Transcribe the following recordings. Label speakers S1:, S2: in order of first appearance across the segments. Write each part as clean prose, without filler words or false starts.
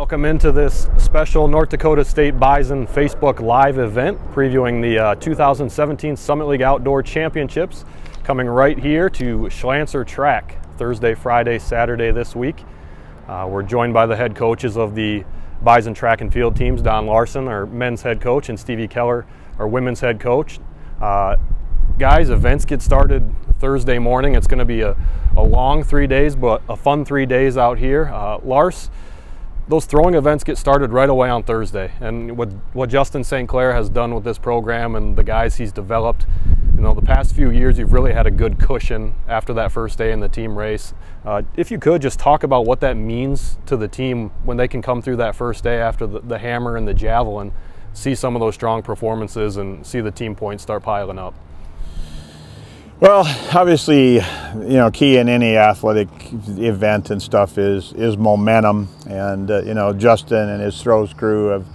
S1: Welcome into this special North Dakota State Bison Facebook Live event previewing the 2017 Summit League Outdoor Championships, coming right here to Schlanzer Track Thursday, Friday, Saturday this week. We're joined by the head coaches of the Bison track and field teams, Don Larson, our men's head coach, and Stevie Keller, our women's head coach. Guys, events get started Thursday morning. It's going to be a long 3 days, but a fun 3 days out here. Lars, those throwing events get started right away on Thursday, and what Justin St. Clair has done with this program and the guys he's developed, you know, the past few years you've really had a good cushion after that first day in the team race. If you could just talk about what that means to the team when they can come through that first day after the hammer and the javelin, see some of those strong performances and see the team points start piling up.
S2: Well, obviously, you know, key in any athletic event and stuff is momentum, and you know, Justin and his throws crew have,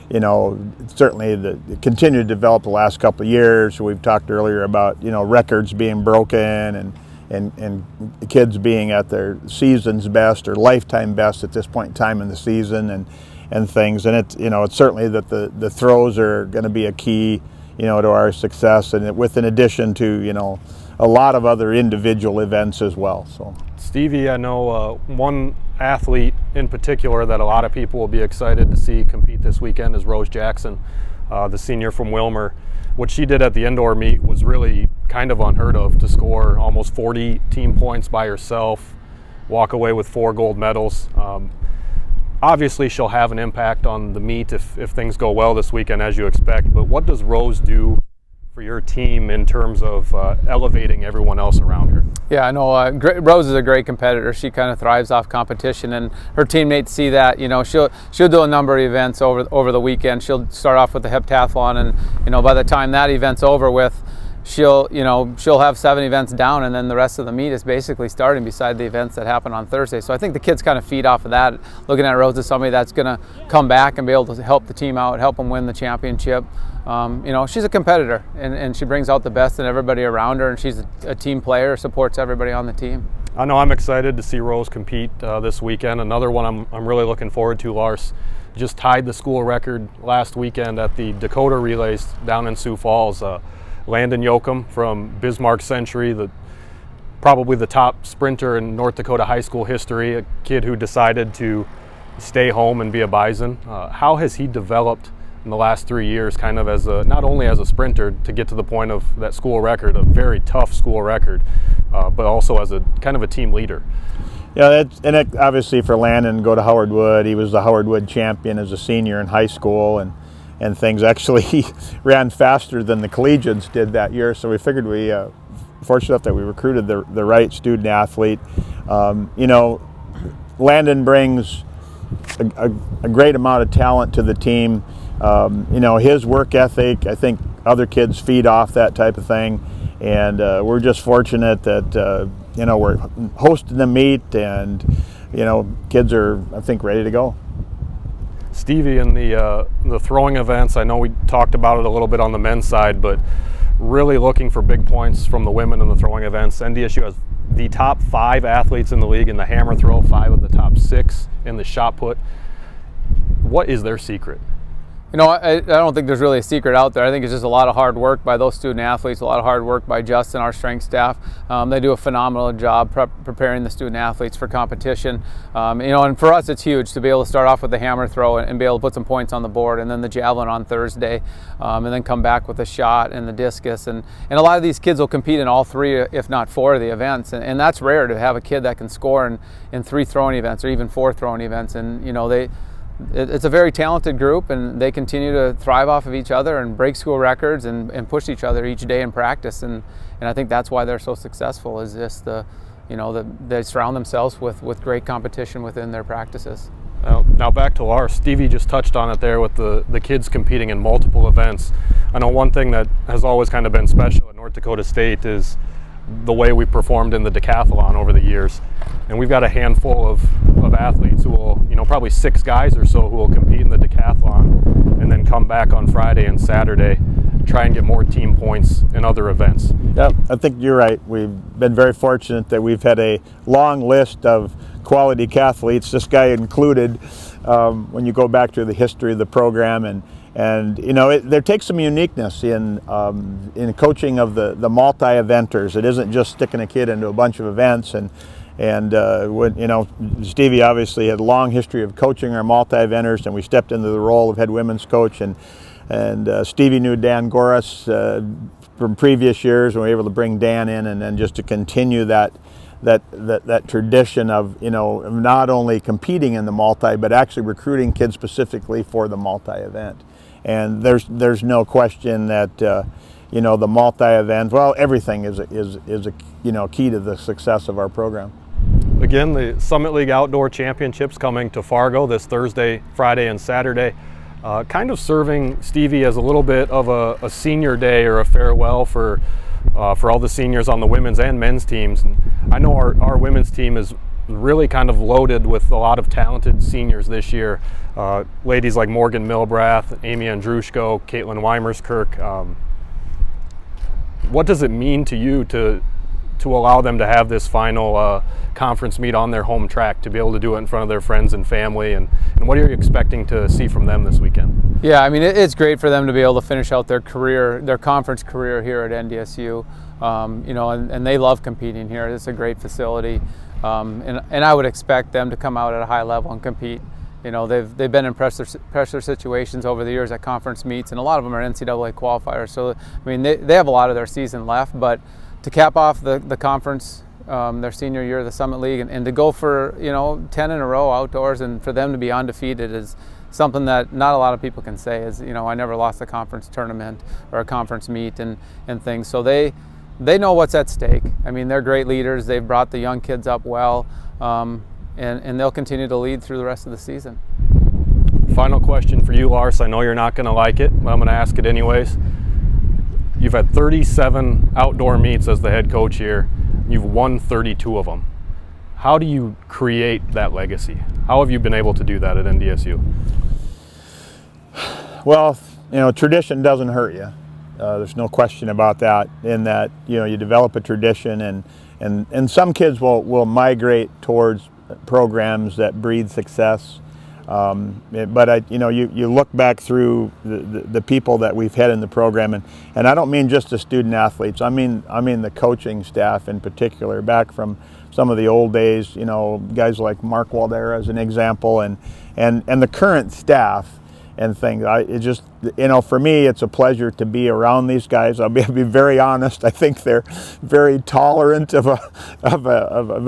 S2: you know, certainly continued to develop the last couple of years. We've talked earlier about, you know, records being broken and kids being at their season's best or lifetime best at this point in time in the season and things. And it's, you know, it's certainly that the throws are going to be a key, you know, to our success, and with in addition to, you know, a lot of other individual events as well. So, Stevie,
S1: I know one athlete in particular that a lot of people will be excited to see compete this weekend is Rose Jackson, the senior from Wilmer. What she did at the indoor meet was really kind of unheard of, to score almost 40 team points by herself, walk away with 4 gold medals. Obviously, she'll have an impact on the meet if things go well this weekend, as you expect. But what does Rose do for your team in terms of elevating everyone else around her?
S3: Yeah, I know. Rose is a great competitor. She kind of thrives off competition, and her teammates see that. You know, she'll do a number of events over the weekend. She'll start off with the heptathlon, and you know, by the time that event's over with, she'll have 7 events down, and then the rest of the meet is basically starting beside the events that happen on Thursday. So I think the kids kind of feed off of that, looking at Rose as somebody that's going to come back and be able to help the team out, help them win the championship. You know, she's a competitor, and she brings out the best in everybody around her, and she's a team player, supports everybody on the team.
S1: I know I'm excited to see Rose compete this weekend. Another one I'm really looking forward to, Lars, just tied the school record last weekend at the Dakota Relays down in Sioux Falls. Landon Yoakum from Bismarck Century, probably the top sprinter in North Dakota high school history, a kid who decided to stay home and be a Bison. How has he developed in the last 3 years, kind of as not only as a sprinter to get to the point of that school record, a very tough school record, but also as a kind of a team leader?
S2: Yeah, obviously for Landon, go to Howard Wood. He was the Howard Wood champion as a senior in high school, and things. Actually, he ran faster than the collegians did that year, so we figured fortunate enough that we recruited the right student athlete. You know, Landon brings a great amount of talent to the team. You know, his work ethic, I think other kids feed off that type of thing, and we're just fortunate that you know, we're hosting the meet, and you know, kids are, I think, ready to go.
S1: Stevie, in the throwing events, I know we talked about it a little bit on the men's side, but really looking for big points from the women in the throwing events. NDSU has the top 5 athletes in the league in the hammer throw, 5 of the top 6 in the shot put. What is their secret?
S3: You know, I don't think there's really a secret out there. I think it's just a lot of hard work by those student athletes, a lot of hard work by Justin, our strength staff. They do a phenomenal job preparing the student athletes for competition. You know, and for us it's huge to be able to start off with the hammer throw and be able to put some points on the board, and then the javelin on Thursday, and then come back with the shot and the discus. And a lot of these kids will compete in all 3, if not 4 of the events. And that's rare to have a kid that can score in 3 throwing events or even 4 throwing events. And you know, it's a very talented group, and they continue to thrive off of each other and break school records and push each other each day in practice. And I think that's why they're so successful, is just you know, they surround themselves with great competition within their practices.
S1: Now back to Lars. Stevie just touched on it there with the kids competing in multiple events. I know one thing that has always kind of been special at North Dakota State is the way we performed in the decathlon over the years. And we've got a handful of athletes who will, you know, probably 6 guys or so who will compete in the decathlon and then come back on Friday and Saturday, try and get more team points in other events.
S2: Yeah, I think you're right. We've been very fortunate that we've had a long list of quality athletes, this guy included, when you go back to the history of the program. And you know, there takes some uniqueness in coaching of the multi-eventers. It isn't just sticking a kid into a bunch of events. And when, you know, Stevie obviously had a long history of coaching our multi-eventers, and we stepped into the role of head women's coach. And Stevie knew Dan Goris from previous years, and we were able to bring Dan in, and then just to continue that tradition of, you know, not only competing in the multi, but actually recruiting kids specifically for the multi-event. And there's no question that you know, the multi-event, well, everything is a you know, key to the success of our program.
S1: Again, the Summit League Outdoor Championships coming to Fargo this Thursday, Friday, and Saturday. Kind of serving, Stevie, as a little bit of a senior day or a farewell for all the seniors on the women's and men's teams. And I know our women's team is really kind of loaded with a lot of talented seniors this year. Ladies like Morgan Milbrath, Amy Andrushko, Caitlin Weimerskirk. What does it mean to you to allow them to have this final conference meet on their home track, to be able to do it in front of their friends and family, and what are you expecting to see from them this weekend?
S3: Yeah, I mean, it's great for them to be able to finish out their career, their conference career here at NDSU. You know, and they love competing here. It's a great facility, and I would expect them to come out at a high level and compete. You know, they've been in pressure situations over the years at conference meets, and a lot of them are NCAA qualifiers. So, I mean, they have a lot of their season left, but to cap off the conference, their senior year of the Summit League, and to go for, you know, 10 in a row outdoors, and for them to be undefeated is something that not a lot of people can say. Is, you know, I never lost a conference tournament or a conference meet and things. So they know what's at stake. I mean, they're great leaders. They've brought the young kids up well, and they'll continue to lead through the rest of the season.
S1: Final question for you, Lars. I know you're not going to like it, but I'm going to ask it anyways. You've had 37 outdoor meets as the head coach here. You've won 32 of them. How do you create that legacy? How have you been able to do that at NDSU? Well,
S2: you know, tradition doesn't hurt you. There's no question about that, in that, you know, you develop a tradition, and some kids will migrate towards programs that breed success. But you know, you look back through the people that we've had in the program, and I don't mean just the student athletes. I mean the coaching staff in particular, back from some of the old days. You know, guys like Mark Waldera as an example, and the current staff and things. It just, you know, for me, it's a pleasure to be around these guys. I'll be very honest. I think they're very tolerant of a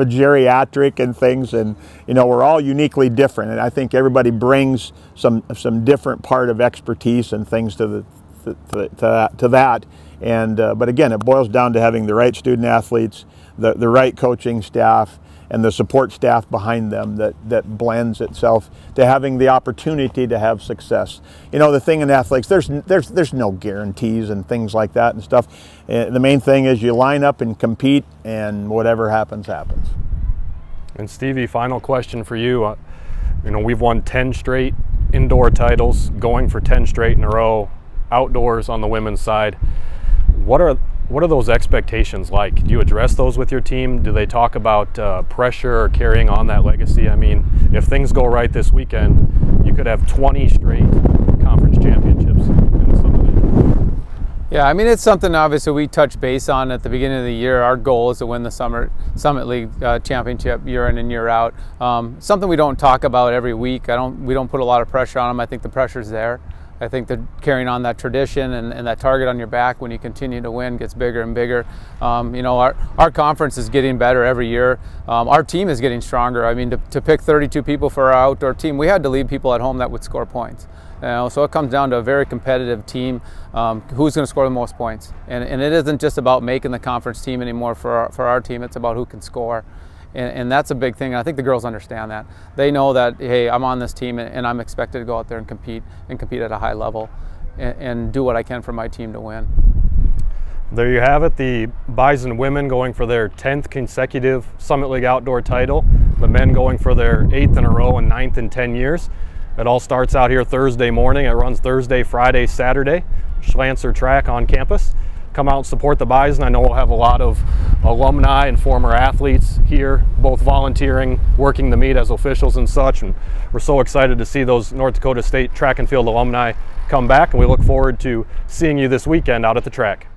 S2: geriatric and things, and you know, we're all uniquely different, and I think everybody brings some different part of expertise and things to that. And but again, it boils down to having the right student athletes, the right coaching staff, and the support staff behind them that blends itself to having the opportunity to have success. You know, the thing in athletics, there's no guarantees and things like that and stuff. The main thing is you line up and compete, and whatever happens, happens.
S1: And Stevie, final question for you. You know, we've won 10 straight indoor titles, going for 10 straight in a row, outdoors on the women's side. What are those expectations like? Do you address those with your team? Do they talk about pressure or carrying on that legacy? I mean, if things go right this weekend, you could have 20 straight conference championships in the Summit League.
S3: Yeah, I mean, it's something obviously we touch base on at the beginning of the year. Our goal is to win the Summit League championship year in and year out. Something we don't talk about every week. We don't put a lot of pressure on them. I think the pressure's there. I think that carrying on that tradition and that target on your back when you continue to win gets bigger and bigger. You know, our conference is getting better every year. Our team is getting stronger. I mean, to pick 32 people for our outdoor team, we had to leave people at home that would score points. You know, so it comes down to a very competitive team. Who's going to score the most points? And it isn't just about making the conference team anymore for our team. It's about who can score. And that's a big thing. I think the girls understand that. They know that, hey, I'm on this team and I'm expected to go out there and compete at a high level and do what I can for my team to win.
S1: There you have it, the Bison women going for their 10th consecutive Summit League outdoor title, the men going for their 8th in a row and 9th in 10 years. It all starts out here Thursday morning. It runs Thursday, Friday, Saturday, Schlancer track on campus. come out and support the Bison. I know we'll have a lot of alumni and former athletes here, both volunteering, working the meet as officials and such, and we're so excited to see those North Dakota State track and field alumni come back, and we look forward to seeing you this weekend out at the track.